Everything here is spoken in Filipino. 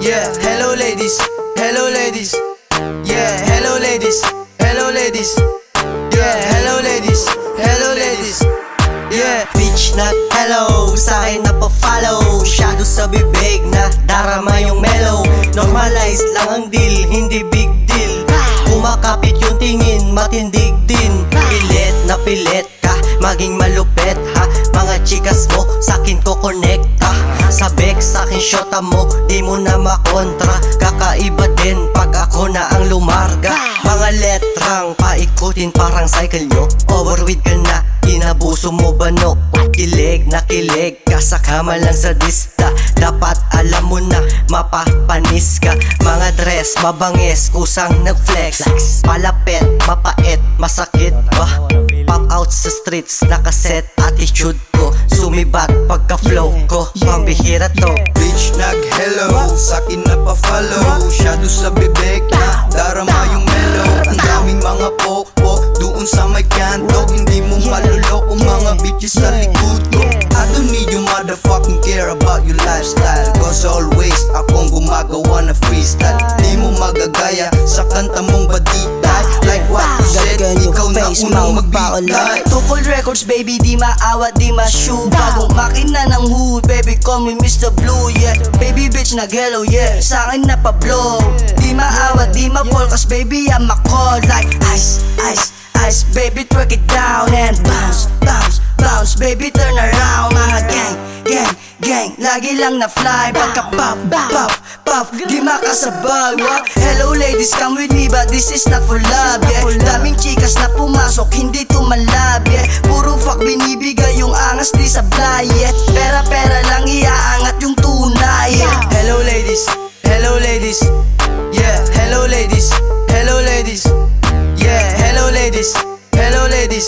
Yeah, hello ladies, hello ladies. Yeah, hello ladies, hello ladies. Yeah, hello ladies, hello ladies. Yeah, Bitch na hello, sa akin na pa-follow. Shadow sa bibig na darama yung mellow. Normalize lang ang deal, hindi big deal. Kumakapit yung tingin, matindig din. Pilit na pilit ka, maging malupit ha. Mga chikas mo, sakin ko connecta. Sabek sa'kin shota mo, di mo na makontra. Kakaiba din pag ako na ang lumarga. Mga letrang paikutin parang cycle nyo. Overweight ka na, inabuso mo ba no? Kilig na kilig ka sa kama lang sa dista. Dapat alam mo na mapapanis ka. Mga dress, mabangis, kusang nag-flex. Palapit, mapait, masakit ba? Pop out sa streets, nakaset attitude ko. Sumibat pagka-flow ko, pambihira to. Bitch nag-hello, sa'kin na pa-follow. Shadow sa bibig na darama yung mellow. Ang daming mga popo doon sa may kanto. Hindi mo maluloko mga bitches sa likod ko. I don't need you motherfucking care about your lifestyle. Cause always akong gumagawa na freestyle. Di mo magagaya sa kanta mong badita. Like what you said, ikaw na unang magbigay. Tukol Records baby, di maawat, di ma-shoe. Bagong makina ng hood, baby call me Mr. Blue, yeah. Baby bitch nag-hello, yeah, sa'kin na pa-blow. Di maawat, di ma-fall, cause baby I'm a cold. Like ice, ice, ice, baby twerk it down and bounce, bounce, bounce. Baby turn around, mga gang, gang, gang. Lagi lang na fly, pagka pop, pop, pop. Di makasabay, what? Hello ladies, come with me, but this is not for love, yeah. Daming chikas na pumasok, hindi tumalab, yeah. Puro fuck binibigay yung angas di sablay, yeah. Pera-pera lang iaangat yung tunay, yeah. hello ladies, hello ladies. Yeah, hello ladies, hello ladies. Yeah, hello ladies, hello ladies.